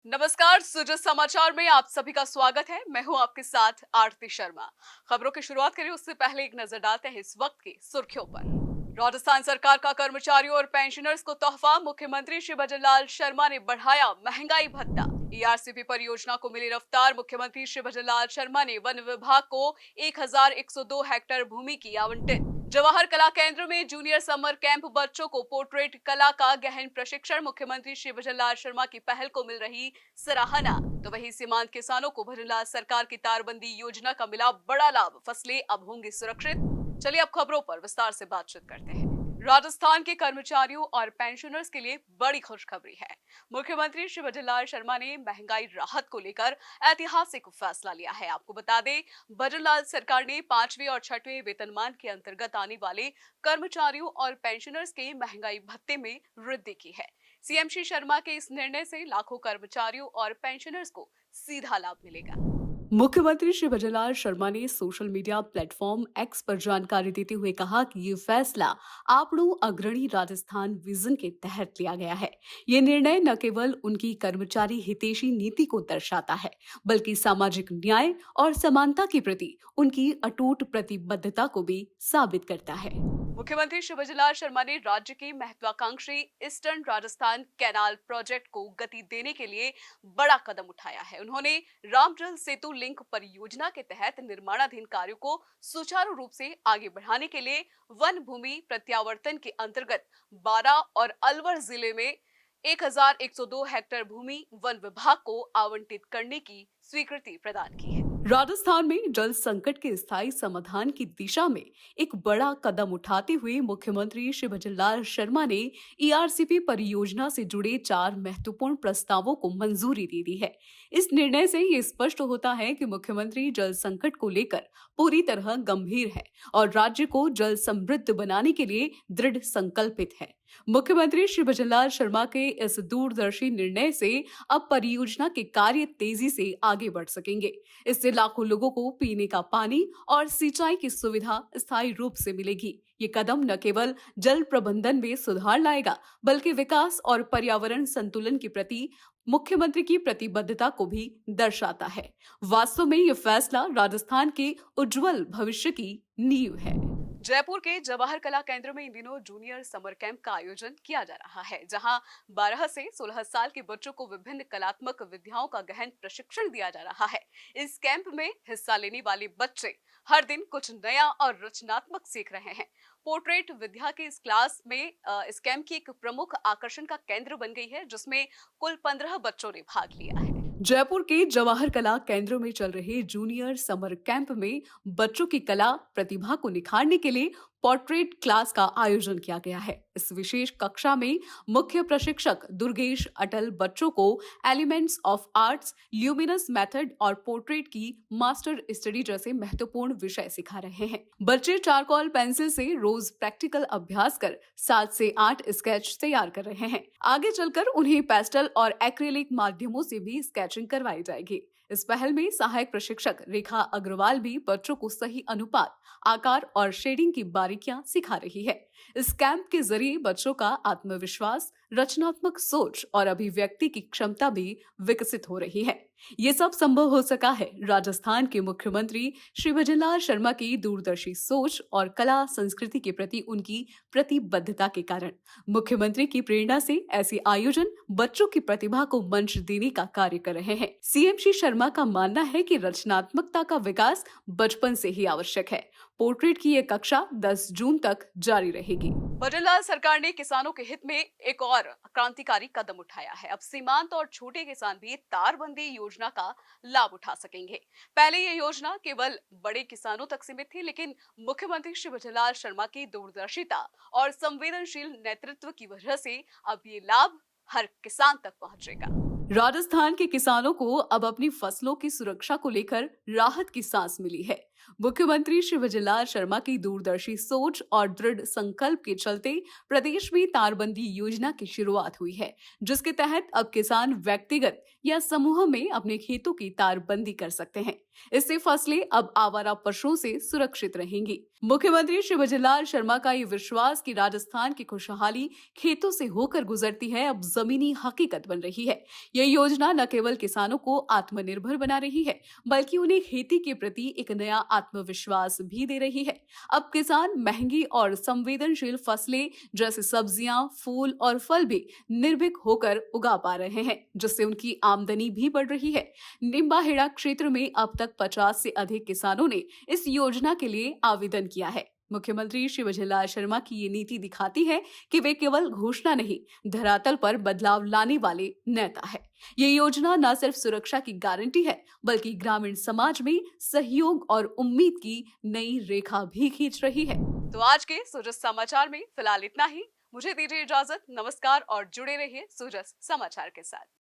नमस्कार, सुजस समाचार में आप सभी का स्वागत है। मैं हूं आपके साथ आरती शर्मा। खबरों की शुरुआत करें उससे पहले एक नजर डालते हैं इस वक्त की सुर्खियों पर। राजस्थान सरकार का कर्मचारियों और पेंशनर्स को तोहफा। मुख्यमंत्री श्री भजनलाल शर्मा ने बढ़ाया महंगाई भत्ता। ईआरसीपी परियोजना को मिली रफ्तार। मुख्यमंत्री श्री भजनलाल शर्मा ने वन विभाग को 1102 हेक्टेयर भूमि की आवंटित। जवाहर कला केंद्र में जूनियर समर कैंप बच्चों को पोर्ट्रेट कला का गहन प्रशिक्षण। मुख्यमंत्री श्री भजनलाल शर्मा की पहल को मिल रही सराहना। तो वहीं सीमांत किसानों को भजनलाल सरकार की तारबंदी योजना का मिला बड़ा लाभ। फसलें अब होंगी सुरक्षित। चलिए अब खबरों पर विस्तार से बातचीत करते हैं। राजस्थान के कर्मचारियों और पेंशनर्स के लिए बड़ी खुशखबरी है। मुख्यमंत्री श्री भजनलाल शर्मा ने महंगाई राहत को लेकर ऐतिहासिक फैसला लिया है। आपको बता दें, भजनलाल सरकार ने 5वें और 6वें वेतनमान के अंतर्गत आने वाले कर्मचारियों और पेंशनर्स के महंगाई भत्ते में वृद्धि की है। सीएम श्री शर्मा के इस निर्णय से लाखों कर्मचारियों और पेंशनर्स को सीधा लाभ मिलेगा। मुख्यमंत्री श्री भजनलाल शर्मा ने सोशल मीडिया प्लेटफॉर्म एक्स पर जानकारी देते हुए कहा कि ये फैसला आपड़ू अग्रणी राजस्थान विजन के तहत लिया गया है। ये निर्णय न केवल उनकी कर्मचारी हितैषी नीति को दर्शाता है, बल्कि सामाजिक न्याय और समानता के प्रति उनकी अटूट प्रतिबद्धता को भी साबित करता है। मुख्यमंत्री श्री भजनलाल शर्मा ने राज्य की महत्वाकांक्षी ईस्टर्न राजस्थान कैनाल प्रोजेक्ट को गति देने के लिए बड़ा कदम उठाया है। उन्होंने रामजल सेतु लिंक परियोजना के तहत निर्माणाधीन कार्यों को सुचारू रूप से आगे बढ़ाने के लिए वन भूमि प्रत्यावर्तन के अंतर्गत 12 और अलवर जिले में 1102 हेक्टेयर भूमि वन विभाग को आवंटित करने की स्वीकृति प्रदान की है। राजस्थान में जल संकट के स्थायी समाधान की दिशा में एक बड़ा कदम उठाते हुए मुख्यमंत्री श्री भजनलाल शर्मा ने ईआरसीपी परियोजना से जुड़े 4 महत्वपूर्ण प्रस्तावों को मंजूरी दे दी है। इस निर्णय से ये स्पष्ट होता है कि मुख्यमंत्री जल संकट को लेकर पूरी तरह गंभीर है और राज्य को जल समृद्ध बनाने के लिए दृढ़ संकल्पित है। मुख्यमंत्री श्री भजनलाल शर्मा के इस दूरदर्शी निर्णय से अब परियोजना के कार्य तेजी से आगे बढ़ सकेंगे। इससे लाखों लोगों को पीने का पानी और सिंचाई की सुविधा स्थायी रूप से मिलेगी। ये कदम न केवल जल प्रबंधन में सुधार लाएगा, बल्कि विकास और पर्यावरण संतुलन के प्रति मुख्यमंत्री की प्रतिबद्धता को भी दर्शाता है। वास्तव में ये फैसला राजस्थान के उज्जवल भविष्य की नींव है। जयपुर के जवाहर कला केंद्र में इन दिनों जूनियर समर कैंप का आयोजन किया जा रहा है, जहां 12 से 16 साल के बच्चों को विभिन्न कलात्मक विधाओं का गहन प्रशिक्षण दिया जा रहा है। इस कैंप में हिस्सा लेने वाले बच्चे हर दिन कुछ नया और रचनात्मक सीख रहे हैं। पोर्ट्रेट विद्या के इस क्लास में इस कैंप की एक प्रमुख आकर्षण का केंद्र बन गई है, जिसमें कुल 15 बच्चों ने भाग लिया है। जयपुर के जवाहर कला केंद्र में चल रहे जूनियर समर कैंप में बच्चों की कला प्रतिभा को निखारने के लिए पोर्ट्रेट क्लास का आयोजन किया गया है। इस विशेष कक्षा में मुख्य प्रशिक्षक दुर्गेश अटल बच्चों को elements of arts, luminous method और पोर्ट्रेट की मास्टर स्टडी जैसे महत्वपूर्ण विषय सिखा रहे हैं। बच्चे चारकोल पेंसिल से रोज प्रैक्टिकल अभ्यास कर 7 से 8 स्केच तैयार कर रहे हैं। आगे चलकर उन्हें पेस्टल और एक्रिलिक माध्यमों से भी स्केचिंग करवाई जाएगी। इस पहल में सहायक प्रशिक्षक रेखा अग्रवाल भी बच्चों को सही अनुपात, आकार और शेडिंग की बारीकियां सिखा रही है। इस कैंप के जरिए बच्चों का आत्मविश्वास, रचनात्मक सोच और अभिव्यक्ति की क्षमता भी विकसित हो रही है। ये सब संभव हो सका है राजस्थान के मुख्यमंत्री श्री भजनलाल शर्मा की दूरदर्शी सोच और कला संस्कृति के प्रति उनकी प्रतिबद्धता के कारण। मुख्यमंत्री की प्रेरणा से ऐसे आयोजन बच्चों की प्रतिभा को मंच देने का कार्य कर रहे हैं। सीएम श्री शर्मा का मानना है कि रचनात्मकता का विकास बचपन से ही आवश्यक है। पोर्ट्रेट की ये कक्षा 10 जून तक जारी रहेगी। भजनलाल सरकार ने किसानों के हित में एक और क्रांतिकारी कदम उठाया है। अब सीमांत और छोटे किसान भी तारबंदी योजना का लाभ उठा सकेंगे। पहले ये योजना केवल बड़े किसानों तक सीमित थी, लेकिन मुख्यमंत्री श्री भजनलाल शर्मा की दूरदर्शिता और संवेदनशील नेतृत्व की वजह से अब ये लाभ हर किसान तक पहुंचेगा। राजस्थान के किसानों को अब अपनी फसलों की सुरक्षा को लेकर राहत की सांस मिली है। मुख्यमंत्री श्री विजयलाल शर्मा की दूरदर्शी सोच और दृढ़ संकल्प के चलते प्रदेश में तारबंदी योजना की शुरुआत हुई है, जिसके तहत अब किसान व्यक्तिगत या समूह में अपने खेतों की तारबंदी कर सकते हैं। इससे फसलें अब आवारा पशुओं से सुरक्षित रहेंगी। मुख्यमंत्री श्री विजयलाल शर्मा का ये विश्वास कि राजस्थान की खुशहाली खेतों से होकर गुजरती है, अब जमीनी हकीकत बन रही है। ये योजना न केवल किसानों को आत्मनिर्भर बना रही है, बल्कि उन्हें खेती के प्रति एक नया आत्मविश्वास भी दे रही है। अब किसान महंगी और संवेदनशील फसलें जैसे सब्जियां, फूल और फल भी निर्भीक होकर उगा पा रहे हैं, जिससे उनकी आमदनी भी बढ़ रही है। निम्बाहेड़ा क्षेत्र में अब तक 50 से अधिक किसानों ने इस योजना के लिए आवेदन किया है। मुख्यमंत्री श्री विजयलाल शर्मा की ये नीति दिखाती है कि वे केवल घोषणा नहीं, धरातल पर बदलाव लाने वाले नेता है। ये योजना न सिर्फ सुरक्षा की गारंटी है, बल्कि ग्रामीण समाज में सहयोग और उम्मीद की नई रेखा भी खींच रही है। तो आज के सूरज समाचार में फिलहाल इतना ही। मुझे दीजिए इजाजत। नमस्कार और जुड़े रहिए सूरज समाचार के साथ।